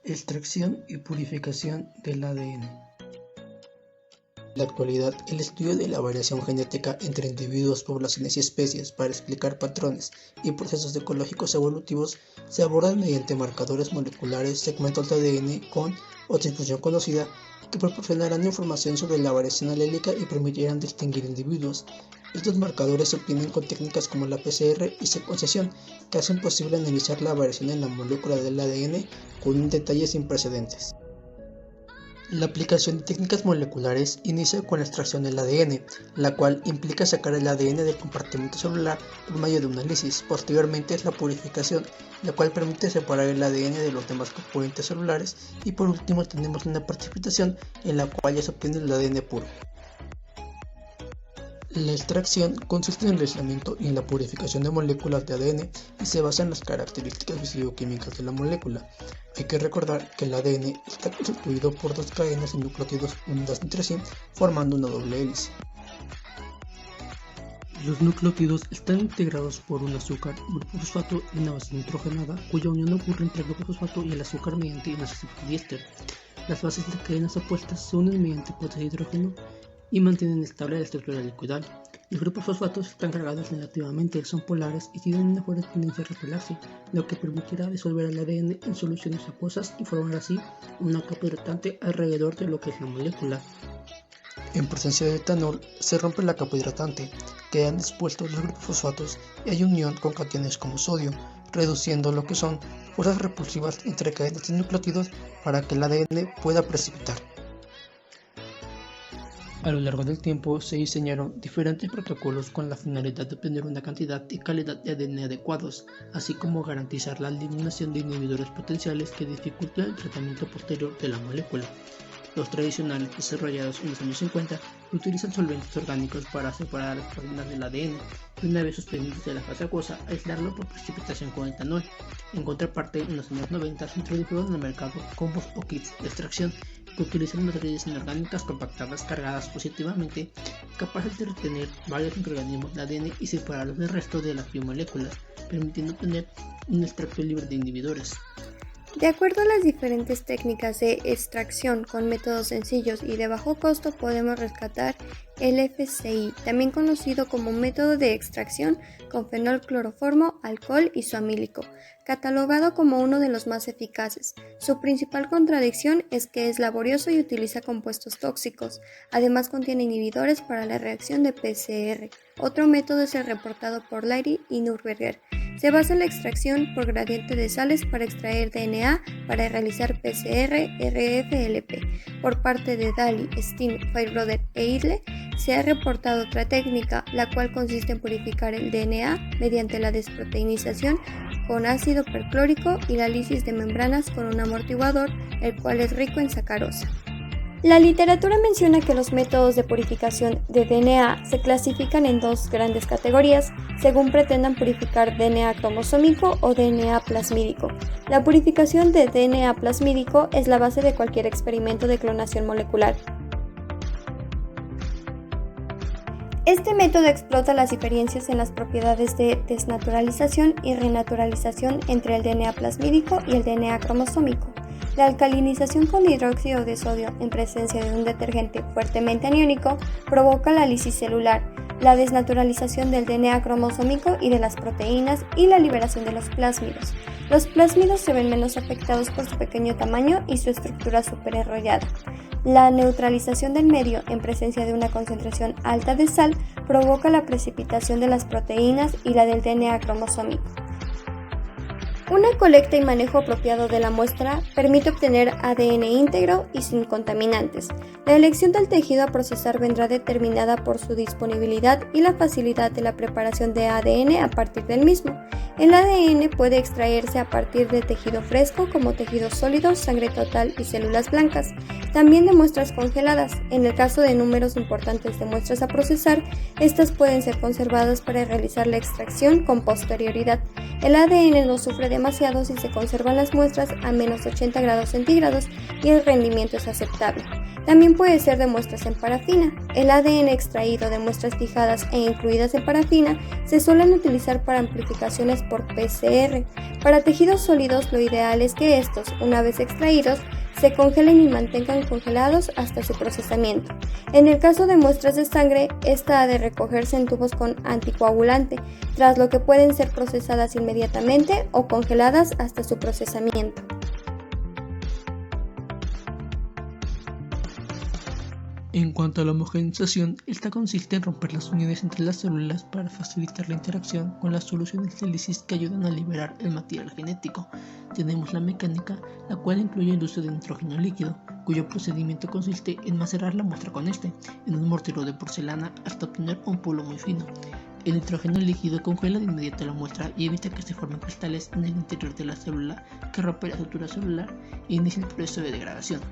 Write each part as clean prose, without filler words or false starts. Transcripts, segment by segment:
Extracción y purificación del ADN. En la actualidad, el estudio de la variación genética entre individuos, poblaciones y especies para explicar patrones y procesos ecológicos evolutivos se aborda mediante marcadores moleculares, segmentos de ADN con o transcripción conocida que proporcionarán información sobre la variación alélica y permitirán distinguir individuos. Estos marcadores se obtienen con técnicas como la PCR y secuenciación, que hacen posible analizar la variación en la molécula del ADN con un detalle sin precedentes. La aplicación de técnicas moleculares inicia con la extracción del ADN, la cual implica sacar el ADN del compartimento celular por medio de un análisis. Posteriormente es la purificación, la cual permite separar el ADN de los demás componentes celulares, y por último tenemos una precipitación en la cual ya se obtiene el ADN puro. La extracción consiste en el aislamiento y en la purificación de moléculas de ADN y se basa en las características fisicoquímicas de la molécula. Hay que recordar que el ADN está constituido por dos cadenas de nucleótidos unidas entre sí, formando una doble hélice. Los nucleótidos están integrados por un azúcar, grupo fosfato y una base nitrogenada, cuya unión ocurre entre el grupo fosfato y el azúcar mediante un ácido diéster. Las bases de cadenas opuestas se unen mediante puentes de hidrógeno y mantienen estable la estructura liquidal. Los grupos fosfatos están cargados negativamente, son polares y tienen una fuerte tendencia a repelarse, lo que permitirá disolver el ADN en soluciones acuosas y formar así una capa hidratante alrededor de lo que es la molécula. En presencia de etanol se rompe la capa hidratante, quedan dispuestos los grupos fosfatos y hay unión con cationes como sodio, reduciendo lo que son fuerzas repulsivas entre cadenas de nucleótidos para que el ADN pueda precipitar. A lo largo del tiempo se diseñaron diferentes protocolos con la finalidad de obtener una cantidad y calidad de ADN adecuados, así como garantizar la eliminación de inhibidores potenciales que dificultan el tratamiento posterior de la molécula. Los tradicionales, desarrollados en los años 50, utilizan solventes orgánicos para separar las proteínas del ADN y, una vez suspendidos de la fase acuosa, aislarlo por precipitación con etanol. En contraparte, en los años 90 se introdujeron en el mercado combos o kits de extracción que utilizan materias inorgánicas compactadas cargadas positivamente, capaces de retener varios microorganismos de ADN y separarlos del resto de las biomoléculas, permitiendo obtener un extracto libre de inhibidores. De acuerdo a las diferentes técnicas de extracción con métodos sencillos y de bajo costo, podemos rescatar el FCI, también conocido como método de extracción con fenolcloroformo, alcohol isoamílico, catalogado como uno de los más eficaces. Su principal contradicción es que es laborioso y utiliza compuestos tóxicos. Además contiene inhibidores para la reacción de PCR. Otro método es el reportado por Leiry y Nürnberger. Se basa en la extracción por gradiente de sales para extraer DNA para realizar PCR RFLP. Por parte de Daly, Steen, Fairbrother e Idle, se ha reportado otra técnica, la cual consiste en purificar el DNA mediante la desproteinización con ácido perclórico y la lisis de membranas con un amortiguador, el cual es rico en sacarosa. La literatura menciona que los métodos de purificación de DNA se clasifican en dos grandes categorías, según pretendan purificar DNA cromosómico o DNA plasmídico. La purificación de DNA plasmídico es la base de cualquier experimento de clonación molecular. Este método explota las diferencias en las propiedades de desnaturalización y renaturalización entre el DNA plasmídico y el DNA cromosómico. La alcalinización con hidróxido de sodio en presencia de un detergente fuertemente aniónico provoca la lisis celular, la desnaturalización del DNA cromosómico y de las proteínas y la liberación de los plásmidos. Los plásmidos se ven menos afectados por su pequeño tamaño y su estructura superenrollada. La neutralización del medio en presencia de una concentración alta de sal provoca la precipitación de las proteínas y la del DNA cromosómico. Una colecta y manejo apropiado de la muestra permite obtener ADN íntegro y sin contaminantes. La elección del tejido a procesar vendrá determinada por su disponibilidad y la facilidad de la preparación de ADN a partir del mismo. El ADN puede extraerse a partir de tejido fresco como tejido sólido, sangre total y células blancas, también de muestras congeladas. En el caso de números importantes de muestras a procesar, estas pueden ser conservadas para realizar la extracción con posterioridad. El ADN no sufre demasiado si se conservan las muestras a menos 80 grados centígrados y el rendimiento es aceptable. También puede ser de muestras en parafina. El ADN extraído de muestras fijadas e incluidas en parafina se suelen utilizar para amplificaciones por PCR. Para tejidos sólidos, lo ideal es que estos, una vez extraídos, se congelen y mantengan congelados hasta su procesamiento. En el caso de muestras de sangre, esta ha de recogerse en tubos con anticoagulante, tras lo que pueden ser procesadas inmediatamente o congeladas hasta su procesamiento. En cuanto a la homogeneización, esta consiste en romper las uniones entre las células para facilitar la interacción con las soluciones de lisis que ayudan a liberar el material genético. Tenemos la mecánica, la cual incluye el uso de nitrógeno líquido, cuyo procedimiento consiste en macerar la muestra con este, en un mortero de porcelana hasta obtener un polvo muy fino. El nitrógeno líquido congela de inmediato la muestra y evita que se formen cristales en el interior de la célula que rompe la sutura celular e inicia el proceso de degradación.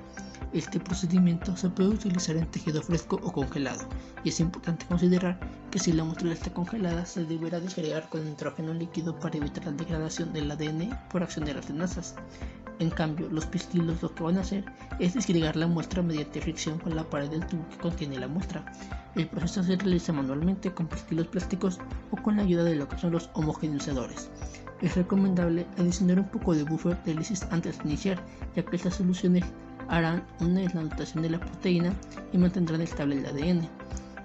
Este procedimiento se puede utilizar en tejido fresco o congelado, y es importante considerar que si la muestra está congelada se deberá desagregar con nitrógeno líquido para evitar la degradación del ADN por acción de las tenazas. En cambio, los pistilos lo que van a hacer es disgregar la muestra mediante fricción con la pared del tubo que contiene la muestra. El proceso se realiza manualmente con pistilos plásticos o con la ayuda de lo que son los homogeneizadores. Es recomendable adicionar un poco de buffer de lisis antes de iniciar, ya que estas soluciones harán una deslanotación de la proteína y mantendrán estable el ADN.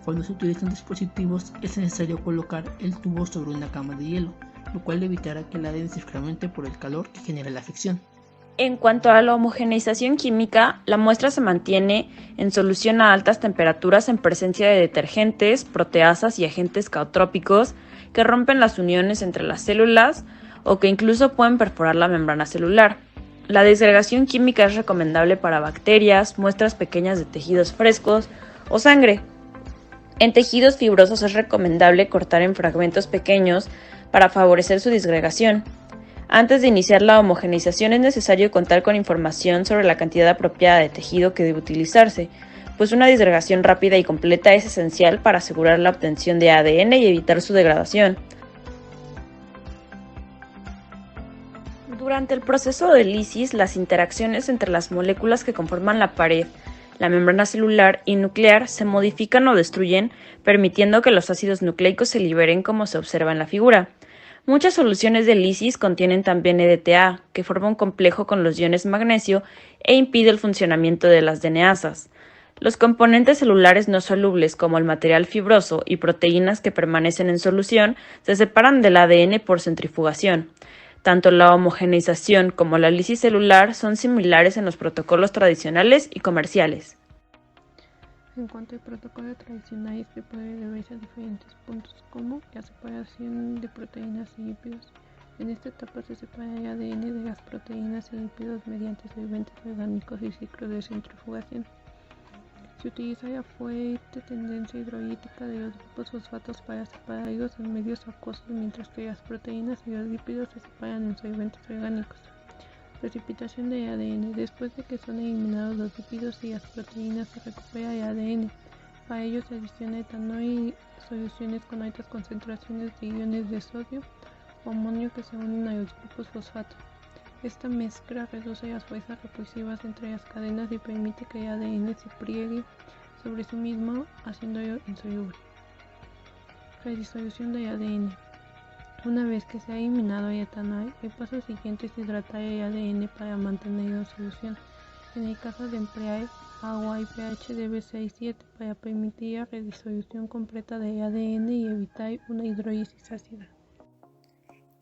Cuando se utilizan dispositivos es necesario colocar el tubo sobre una cama de hielo, lo cual evitará que el ADN se fragmente por el calor que genera la fricción. En cuanto a la homogeneización química, la muestra se mantiene en solución a altas temperaturas en presencia de detergentes, proteasas y agentes caotrópicos que rompen las uniones entre las células o que incluso pueden perforar la membrana celular. La disgregación química es recomendable para bacterias, muestras pequeñas de tejidos frescos o sangre. En tejidos fibrosos es recomendable cortar en fragmentos pequeños para favorecer su disgregación. Antes de iniciar la homogeneización es necesario contar con información sobre la cantidad apropiada de tejido que debe utilizarse, pues una disgregación rápida y completa es esencial para asegurar la obtención de ADN y evitar su degradación. Durante el proceso de lisis, las interacciones entre las moléculas que conforman la pared, la membrana celular y nuclear se modifican o destruyen, permitiendo que los ácidos nucleicos se liberen como se observa en la figura. Muchas soluciones de lisis contienen también EDTA, que forma un complejo con los iones magnesio e impide el funcionamiento de las DNAsas. Los componentes celulares no solubles, como el material fibroso y proteínas que permanecen en solución, se separan del ADN por centrifugación. Tanto la homogeneización como la lisis celular son similares en los protocolos tradicionales y comerciales. En cuanto al protocolo tradicional, este puede deberse a diferentes puntos, como la separación de proteínas y lípidos. En esta etapa se separa el ADN de las proteínas y lípidos mediante solventes orgánicos y ciclos de centrifugación. Se utiliza la fuerte tendencia hidrolítica de los grupos fosfatos para separarlos en medios acuosos, mientras que las proteínas y los lípidos se separan en solventes orgánicos. Precipitación de ADN. Después de que son eliminados los lípidos y las proteínas, se recupera el ADN. Para ello se adiciona etanol y soluciones con altas concentraciones de iones de sodio o amonio que se unen a los grupos fosfato. Esta mezcla reduce las fuerzas repulsivas entre las cadenas y permite que el ADN se pliegue sobre sí mismo, haciéndolo insoluble. Redisolución del ADN. Una vez que se ha eliminado el etanol, el paso siguiente es hidratar el ADN para mantenerlo en solución. En el caso de emplear agua y pH debe 6,7 para permitir la redisolución completa del ADN y evitar una hidrólisis ácida.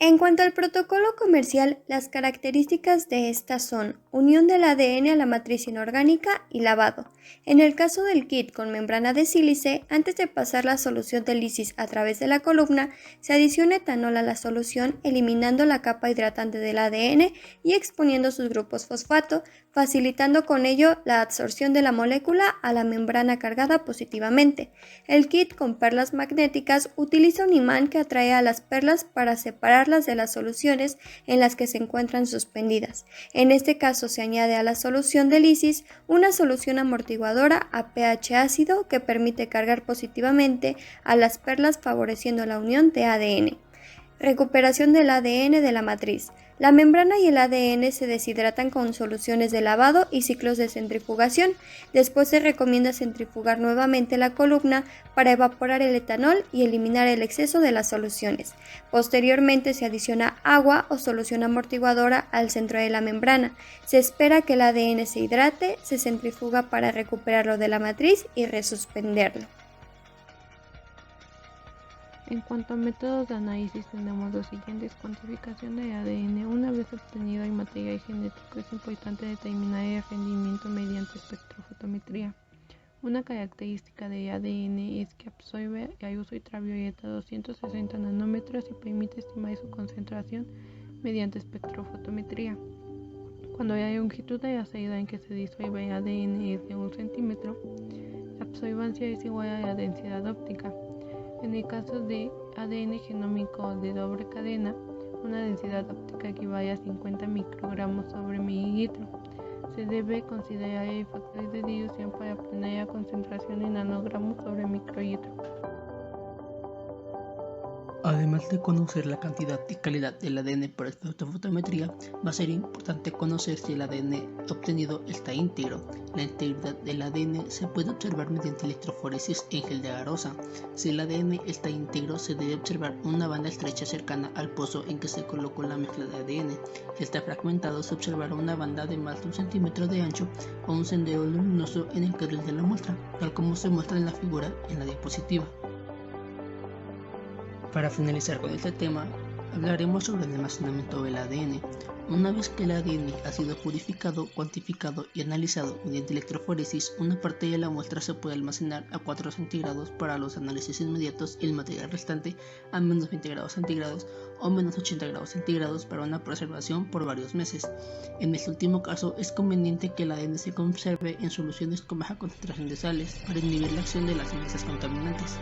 En cuanto al protocolo comercial, las características de esta son unión del ADN a la matriz inorgánica y lavado. En el caso del kit con membrana de sílice, antes de pasar la solución de lisis a través de la columna, se adiciona etanol a la solución, eliminando la capa hidratante del ADN y exponiendo sus grupos fosfato, facilitando con ello la absorción de la molécula a la membrana cargada positivamente. El kit con perlas magnéticas utiliza un imán que atrae a las perlas para separarlas de las soluciones en las que se encuentran suspendidas. En este caso se añade a la solución de lisis una solución amortiguadora a pH ácido que permite cargar positivamente a las perlas, favoreciendo la unión de ADN. Recuperación del ADN de la matriz. La membrana y el ADN se deshidratan con soluciones de lavado y ciclos de centrifugación. Después se recomienda centrifugar nuevamente la columna para evaporar el etanol y eliminar el exceso de las soluciones. Posteriormente se adiciona agua o solución amortiguadora al centro de la membrana. Se espera que el ADN se hidrate, se centrifuga para recuperarlo de la matriz y resuspenderlo. En cuanto a métodos de análisis, tenemos los siguientes: cuantificación de ADN. Una vez obtenido el material genético, es importante determinar el rendimiento mediante espectrofotometría. Una característica del ADN es que absorbe la luz ultravioleta a 260 nanómetros y permite estimar su concentración mediante espectrofotometría. Cuando la longitud de la salida en que se disuelve el ADN es de 1 centímetro, la absorbancia es igual a la densidad óptica. En el caso de ADN genómico de doble cadena, una densidad óptica equivale a 50 microgramos sobre mililitro. Se debe considerar el factor de dilución para obtener la concentración en nanogramos sobre microlitro. Además de conocer la cantidad y calidad del ADN por espectrofotometría, va a ser importante conocer si el ADN obtenido está íntegro. La integridad del ADN se puede observar mediante electroforesis en gel de agarrosa. Si el ADN está íntegro, se debe observar una banda estrecha cercana al pozo en que se colocó la mezcla de ADN. Si está fragmentado, se observará una banda de más de 1 centímetro de ancho o un sendero luminoso en el carril de la muestra, tal como se muestra en la figura en la diapositiva. Para finalizar con este tema, hablaremos sobre el almacenamiento del ADN. Una vez que el ADN ha sido purificado, cuantificado y analizado mediante electroforesis, una parte de la muestra se puede almacenar a 4 centígrados para los análisis inmediatos y el material restante a menos 20 grados centígrados o menos 80 grados centígrados para una preservación por varios meses. En este último caso, es conveniente que el ADN se conserve en soluciones con baja concentración de sales para inhibir la acción de las sustancias contaminantes.